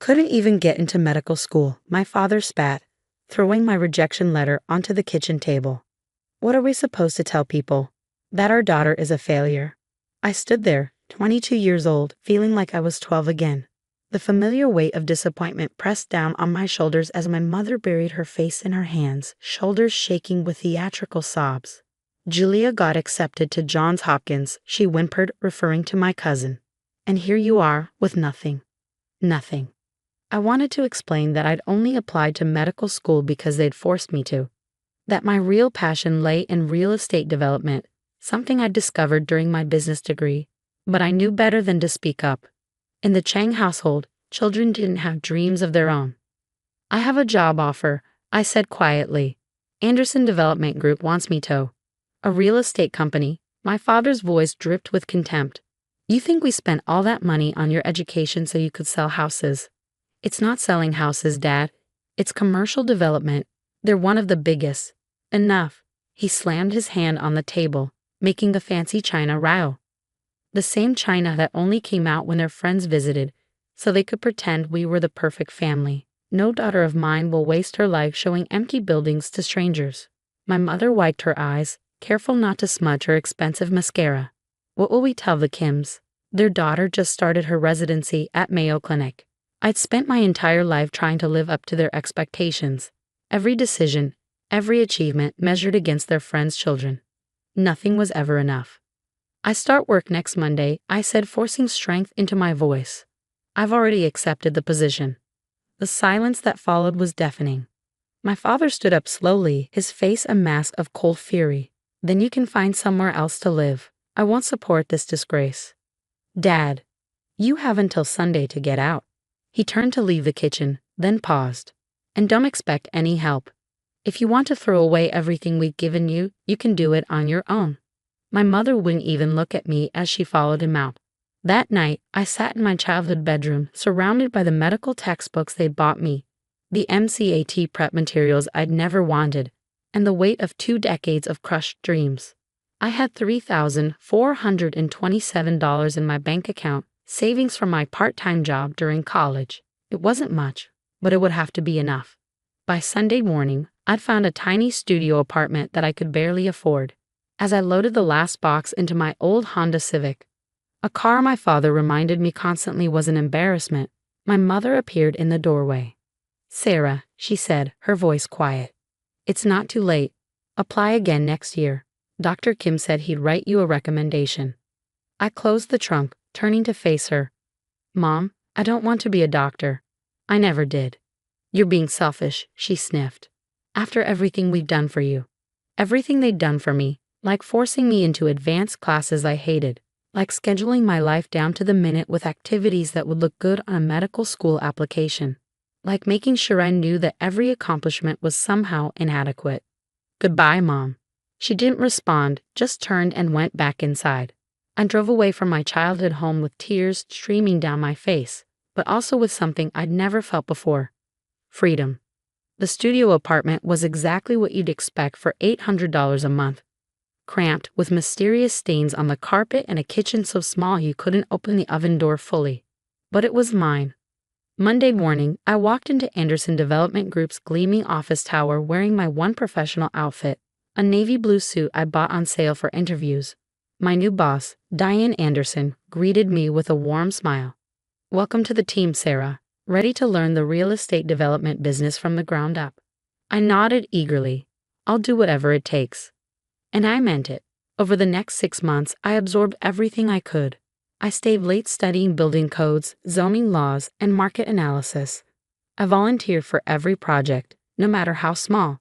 Couldn't even get into medical school, my father spat, throwing my rejection letter onto the kitchen table. What are we supposed to tell people? That our daughter is a failure. I stood there, 22 years old, feeling like I was 12 again. The familiar weight of disappointment pressed down on my shoulders as my mother buried her face in her hands, shoulders shaking with theatrical sobs. Julia got accepted to Johns Hopkins, she whimpered, referring to my cousin. And here you are, with nothing. Nothing. I wanted to explain that I'd only applied to medical school because they'd forced me to. That my real passion lay in real estate development, something I'd discovered during my business degree. But I knew better than to speak up. In the Chang household, children didn't have dreams of their own. I have a job offer, I said quietly. Anderson Development Group wants me to. A real estate company. My father's voice dripped with contempt. You think we spent all that money on your education so you could sell houses? It's not selling houses, Dad. It's commercial development. They're one of the biggest. Enough. He slammed his hand on the table, making the fancy china rattle. The same china that only came out when their friends visited, so they could pretend we were the perfect family. No daughter of mine will waste her life showing empty buildings to strangers. My mother wiped her eyes, careful not to smudge her expensive mascara. What will we tell the Kims? Their daughter just started her residency at Mayo Clinic. I'd spent my entire life trying to live up to their expectations. Every decision, every achievement measured against their friends' children. Nothing was ever enough. I start work next Monday, I said, forcing strength into my voice. I've already accepted the position. The silence that followed was deafening. My father stood up slowly, his face a mask of cold fury. Then you can find somewhere else to live. I won't support this disgrace. Dad, you have until Sunday to get out. He turned to leave the kitchen, then paused. And don't expect any help. If you want to throw away everything we've given you, you can do it on your own. My mother wouldn't even look at me as she followed him out. That night, I sat in my childhood bedroom, surrounded by the medical textbooks they'd bought me, the MCAT prep materials I'd never wanted, and the weight of 2 decades of crushed dreams. I had $3,427 in my bank account, savings from my part-time job during college. It wasn't much, but it would have to be enough. By Sunday morning, I'd found a tiny studio apartment that I could barely afford. As I loaded the last box into my old Honda Civic, a car my father reminded me constantly was an embarrassment, my mother appeared in the doorway. Sarah, she said, her voice quiet. It's not too late. Apply again next year. Dr. Kim said he'd write you a recommendation. I closed the trunk, turning to face her. Mom, I don't want to be a doctor. I never did. You're being selfish, she sniffed. After everything we've done for you. Everything they'd done for me. Like forcing me into advanced classes I hated, like scheduling my life down to the minute with activities that would look good on a medical school application, like making sure I knew that every accomplishment was somehow inadequate. Goodbye, Mom. She didn't respond, just turned and went back inside. I drove away from my childhood home with tears streaming down my face, but also with something I'd never felt before. Freedom. The studio apartment was exactly what you'd expect for $800 a month. Cramped, with mysterious stains on the carpet and a kitchen so small you couldn't open the oven door fully. But it was mine. Monday morning, I walked into Anderson Development Group's gleaming office tower wearing my one professional outfit, a navy blue suit I bought on sale for interviews. My new boss, Diane Anderson, greeted me with a warm smile. Welcome to the team, Sarah. Ready to learn the real estate development business from the ground up. I nodded eagerly. I'll do whatever it takes. And I meant it. Over the next 6 months, I absorbed everything I could. I stayed late studying building codes, zoning laws, and market analysis. I volunteered for every project, no matter how small.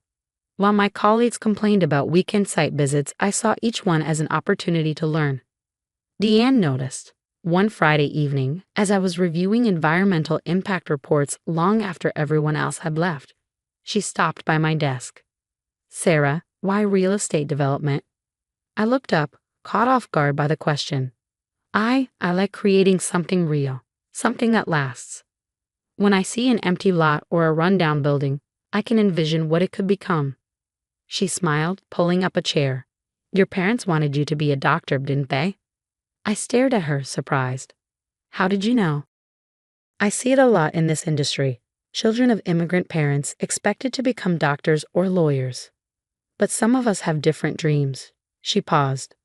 While my colleagues complained about weekend site visits, I saw each one as an opportunity to learn. Deanne noticed. One Friday evening, as I was reviewing environmental impact reports long after everyone else had left, she stopped by my desk. Sarah, why real estate development? I looked up, caught off guard by the question. I like creating something real, something that lasts. When I see an empty lot or a rundown building, I can envision what it could become. She smiled, pulling up a chair. Your parents wanted you to be a doctor, didn't they? I stared at her, surprised. How did you know? I see it a lot in this industry. Children of immigrant parents expected to become doctors or lawyers. But some of us have different dreams. She paused,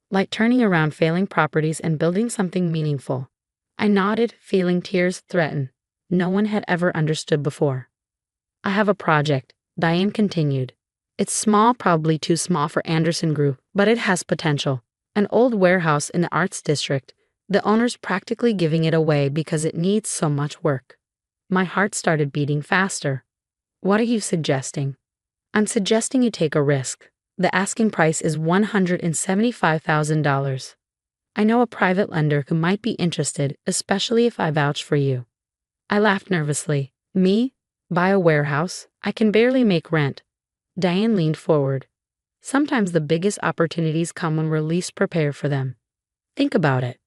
like turning around failing properties and building something meaningful. I nodded, feeling tears threaten. No one had ever understood before. I have a project, Diane continued. It's small, probably too small for Anderson Group, but it has potential. An old warehouse in the Arts District. The owner's practically giving it away because it needs so much work. My heart started beating faster. What are you suggesting? I'm suggesting you take a risk. The asking price is $175,000. I know a private lender who might be interested, especially if I vouch for you. I laughed nervously. Me? Buy a warehouse? I can barely make rent. Diane leaned forward. Sometimes the biggest opportunities come when we're least prepared for them. Think about it.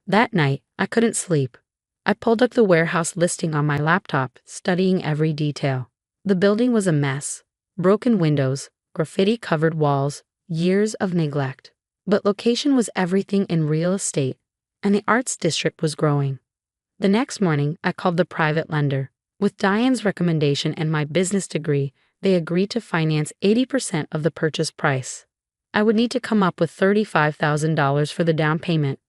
That night, I couldn't sleep. I pulled up the warehouse listing on my laptop, studying every detail. The building was a mess. Broken windows, graffiti-covered walls, years of neglect. But location was everything in real estate, and the Arts District was growing. The next morning, I called the private lender. With Diane's recommendation and my business degree, they agreed to finance 80% of the purchase price. I would need to come up with $35,000 for the down payment.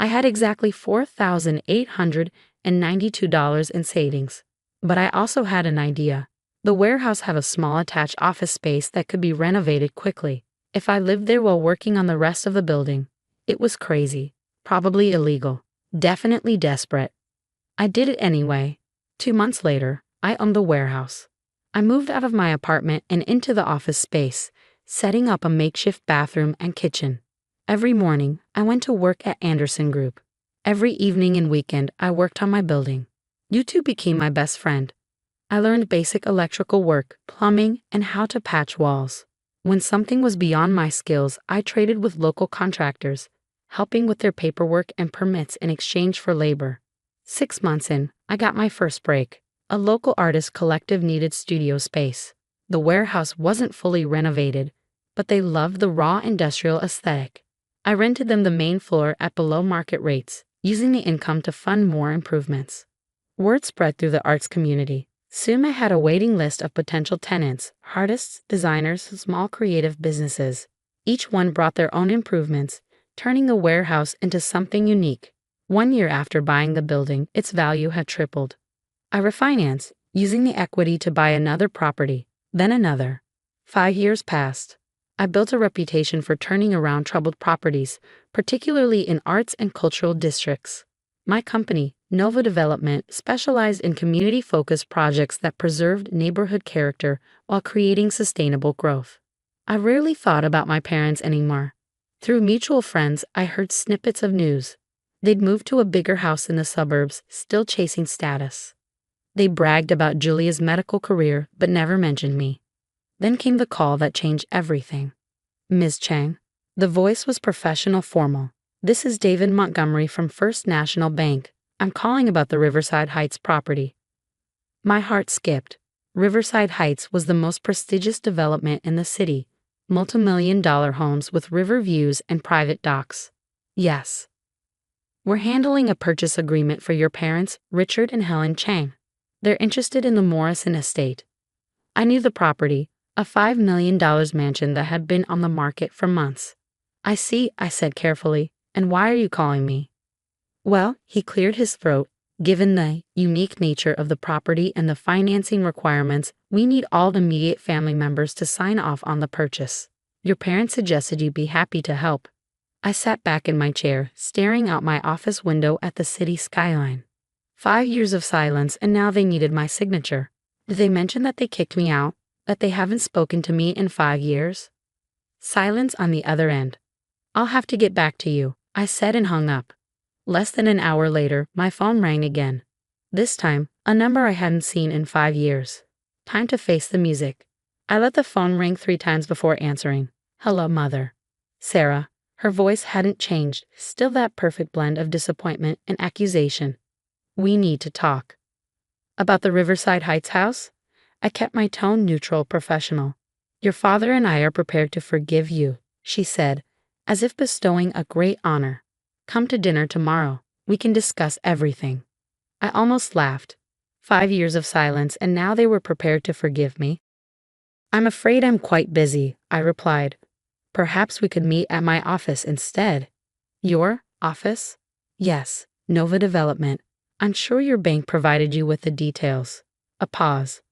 I had exactly $4,892 in savings. But I also had an idea. The warehouse had a small attached office space that could be renovated quickly. If I lived there while working on the rest of the building, it was crazy, probably illegal, definitely desperate. I did it anyway. 2 months later, I owned the warehouse. I moved out of my apartment and into the office space, setting up a makeshift bathroom and kitchen. Every morning, I went to work at Anderson Group. Every evening and weekend, I worked on my building. You two became my best friend. I learned basic electrical work, plumbing, and how to patch walls. When something was beyond my skills, I traded with local contractors, helping with their paperwork and permits in exchange for labor. 6 months in, I got my first break. A local artist collective needed studio space. The warehouse wasn't fully renovated, but they loved the raw industrial aesthetic. I rented them the main floor at below market rates, using the income to fund more improvements. Word spread through the arts community. Soon I had a waiting list of potential tenants, artists, designers, small creative businesses. Each one brought their own improvements, turning the warehouse into something unique. 1 year after buying the building, its value had tripled. I refinanced, using the equity to buy another property, then another. 5 years passed. I built a reputation for turning around troubled properties, particularly in arts and cultural districts. My company, Nova Development, specialized in community-focused projects that preserved neighborhood character while creating sustainable growth. I rarely thought about my parents anymore. Through mutual friends, I heard snippets of news. They'd moved to a bigger house in the suburbs, still chasing status. They bragged about Julia's medical career, but never mentioned me. Then came the call that changed everything. Ms. Chang. The voice was professional, formal. This is David Montgomery from First National Bank. I'm calling about the Riverside Heights property. My heart skipped. Riverside Heights was the most prestigious development in the city. Multi-million-dollar homes with river views and private docks. Yes. We're handling a purchase agreement for your parents, Richard and Helen Chang. They're interested in the Morrison estate. I knew the property, a $5 million mansion that had been on the market for months. I see, I said carefully. And why are you calling me? Well, he cleared his throat. Given the unique nature of the property and the financing requirements, we need all immediate family members to sign off on the purchase. Your parents suggested you'd be happy to help. I sat back in my chair, staring out my office window at the city skyline. 5 years of silence, and now they needed my signature. Did they mention that they kicked me out? That they haven't spoken to me in 5 years? Silence on the other end. I'll have to get back to you, I said and hung up. Less than an hour later, my phone rang again. This time, a number I hadn't seen in 5 years. Time to face the music. I let the phone ring 3 times before answering. Hello, Mother. Sarah. Her voice hadn't changed, still that perfect blend of disappointment and accusation. We need to talk. About the Riverside Heights house? I kept my tone neutral, professional. Your father and I are prepared to forgive you, she said, as if bestowing a great honor. Come to dinner tomorrow. We can discuss everything. I almost laughed. 5 years of silence, and now they were prepared to forgive me. I'm afraid I'm quite busy, I replied. Perhaps we could meet at my office instead. Your office? Yes, Nova Development. I'm sure your bank provided you with the details. A pause.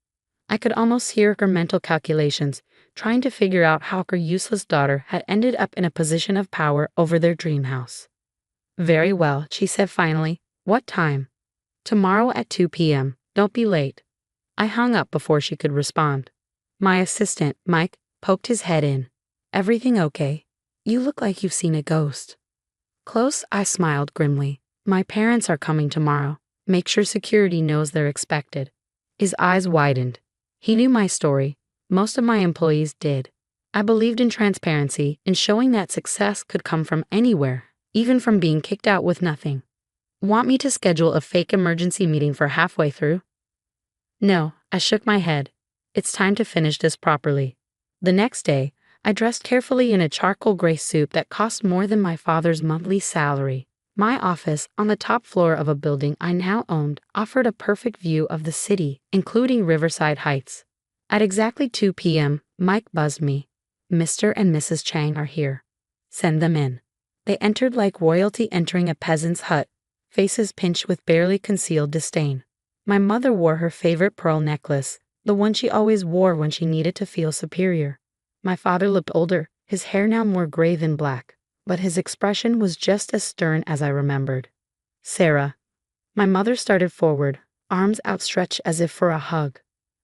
I could almost hear her mental calculations, trying to figure out how her useless daughter had ended up in a position of power over their dream house. Very well, she said finally. What time? Tomorrow at 2 p.m. Don't be late. I hung up before she could respond. My assistant, Mike, poked his head in. Everything okay? You look like you've seen a ghost. Close, I smiled grimly. My parents are coming tomorrow. Make sure security knows they're expected. His eyes widened. He knew my story. Most of my employees did. I believed in transparency, in showing that success could come from anywhere, even from being kicked out with nothing. Want me to schedule a fake emergency meeting for halfway through? No, I shook my head. It's time to finish this properly. The next day, I dressed carefully in a charcoal gray suit that cost more than my father's monthly salary. My office, on the top floor of a building I now owned, offered a perfect view of the city, including Riverside Heights. At exactly 2 p.m., Mike buzzed me. Mr. and Mrs. Chang are here. Send them in. They entered like royalty entering a peasant's hut, faces pinched with barely concealed disdain. My mother wore her favorite pearl necklace, the one she always wore when she needed to feel superior. My father looked older, his hair now more gray than black, but his expression was just as stern as I remembered. Sarah. My mother started forward, arms outstretched as if for a hug.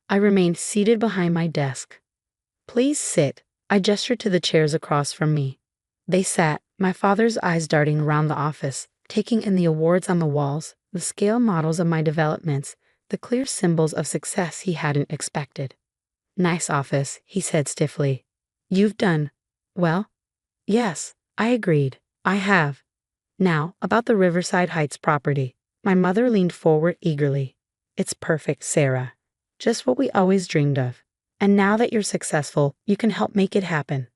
I remained seated behind my desk. Please sit. I gestured to the chairs across from me. They sat, my father's eyes darting around the office, taking in the awards on the walls, the scale models of my developments, the clear symbols of success he hadn't expected. Nice office, he said stiffly. You've done well? Yes, I agreed. I have. Now, about the Riverside Heights property. My mother leaned forward eagerly. It's perfect, Sarah. Just what we always dreamed of. And now that you're successful, you can help make it happen.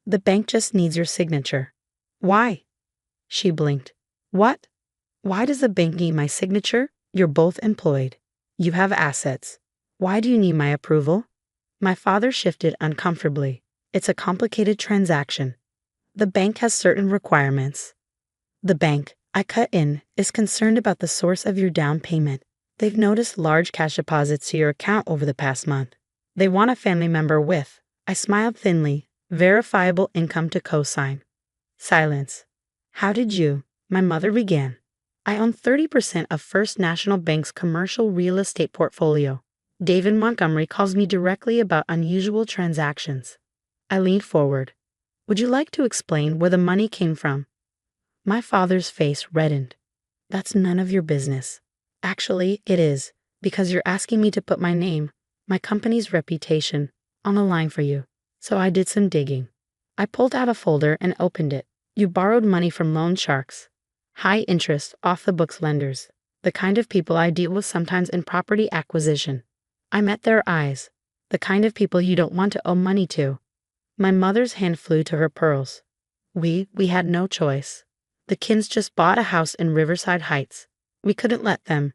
The bank just needs your signature. Why? She blinked. What? Why does the bank need my signature? You're both employed. You have assets. Why do you need my approval? My father shifted uncomfortably. It's a complicated transaction. The bank has certain requirements. The bank, I cut in, is concerned about the source of your down payment. They've noticed large cash deposits to your account over the past month. They want a family member with, I smiled thinly, verifiable income to co-sign. Silence. How did you? My mother began. I own 30% of First National Bank's commercial real estate portfolio. David Montgomery calls me directly about unusual transactions. I leaned forward. Would you like to explain where the money came from? My father's face reddened. That's none of your business. Actually, it is, because you're asking me to put my name, my company's reputation, on the line for you. So I did some digging. I pulled out a folder and opened it. You borrowed money from loan sharks. High interest, off-the-books lenders. The kind of people I deal with sometimes in property acquisition. I met their eyes. The kind of people you don't want to owe money to. My mother's hand flew to her pearls. We had no choice. The Kins just bought a house in Riverside Heights. We couldn't let them.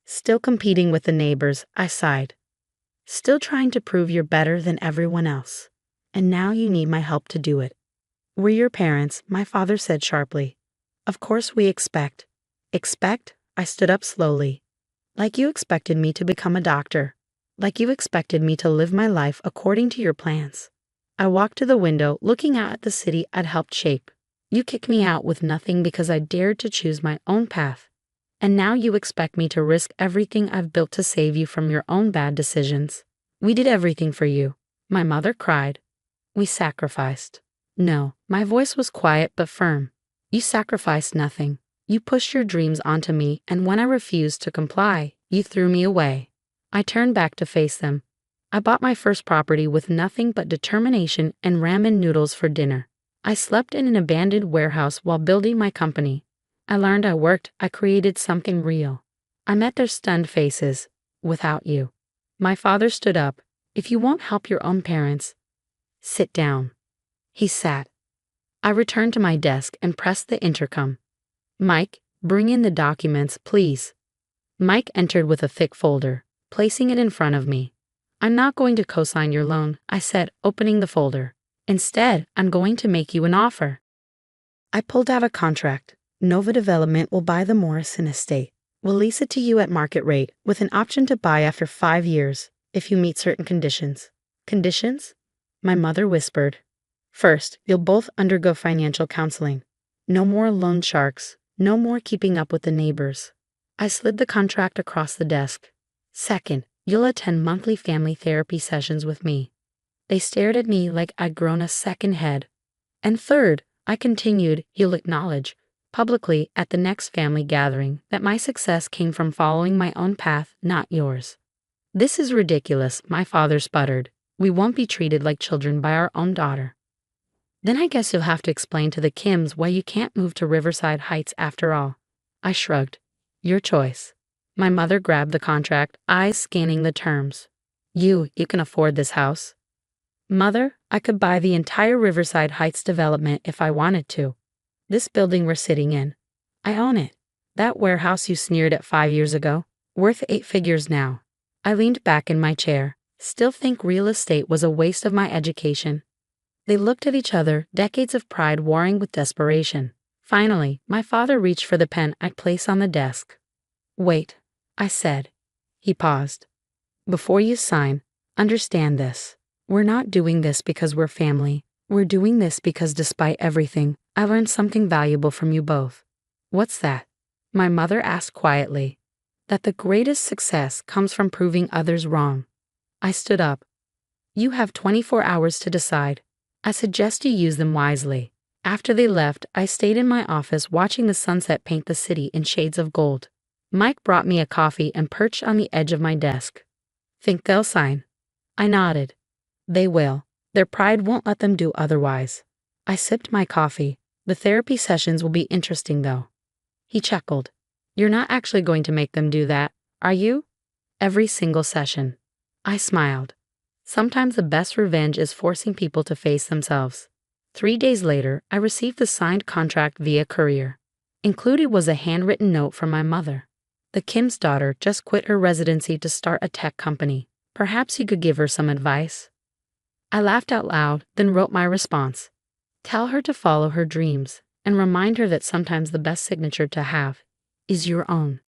Still competing with the neighbors, I sighed. Still trying to prove you're better than everyone else. And now you need my help to do it. We're your parents, my father said sharply. Of course we expect. Expect? I stood up slowly. Like you expected me to become a doctor. Like you expected me to live my life according to your plans. I walked to the window, looking out at the city I'd helped shape. You kicked me out with nothing because I dared to choose my own path. And now you expect me to risk everything I've built to save you from your own bad decisions. We did everything for you. My mother cried. We sacrificed. No, my voice was quiet but firm. You sacrificed nothing. You pushed your dreams onto me, and when I refused to comply, you threw me away. I turned back to face them. I bought my first property with nothing but determination and ramen noodles for dinner. I slept in an abandoned warehouse while building my company. I learned I worked, I created something real. I met their stunned faces. Without you. My father stood up. If you won't help your own parents, sit down. He sat. I returned to my desk and pressed the intercom. Mike, bring in the documents, please. Mike entered with a thick folder, placing it in front of me. I'm not going to co-sign your loan, I said, opening the folder. Instead, I'm going to make you an offer. I pulled out a contract. Nova Development will buy the Morrison estate. We'll lease it to you at market rate, with an option to buy after 5 years, if you meet certain conditions. Conditions? My mother whispered. First, you'll both undergo financial counseling. No more loan sharks. No more keeping up with the neighbors. I slid the contract across the desk. Second, you'll attend monthly family therapy sessions with me. They stared at me like I'd grown a second head. And third, I continued, you'll acknowledge, publicly at the next family gathering, that my success came from following my own path, not yours. This is ridiculous, my father sputtered. We won't be treated like children by our own daughter. Then I guess you'll have to explain to the Kims why you can't move to Riverside Heights after all. I shrugged. Your choice. My mother grabbed the contract, eyes scanning the terms. You can afford this house. Mother, I could buy the entire Riverside Heights development if I wanted to. This building we're sitting in. I own it. That warehouse you sneered at 5 years ago, worth 8 figures now. I leaned back in my chair, still think real estate was a waste of my education. They looked at each other, decades of pride warring with desperation. Finally, my father reached for the pen I'd placed on the desk. Wait, I said. He paused. Before you sign, understand this. We're not doing this because we're family. We're doing this because despite everything, I learned something valuable from you both. What's that? My mother asked quietly. That the greatest success comes from proving others wrong. I stood up. You have 24 hours to decide. I suggest you use them wisely. After they left, I stayed in my office watching the sunset paint the city in shades of gold. Mike brought me a coffee and perched on the edge of my desk. Think they'll sign? I nodded. They will. Their pride won't let them do otherwise. I sipped my coffee. The therapy sessions will be interesting though. He chuckled. You're not actually going to make them do that, are you? Every single session. I smiled. Sometimes the best revenge is forcing people to face themselves. 3 days later, I received the signed contract via courier. Included was a handwritten note from my mother. The Kim's daughter just quit her residency to start a tech company. Perhaps you could give her some advice. I laughed out loud, then wrote my response. Tell her to follow her dreams, and remind her that sometimes the best signature to have is your own.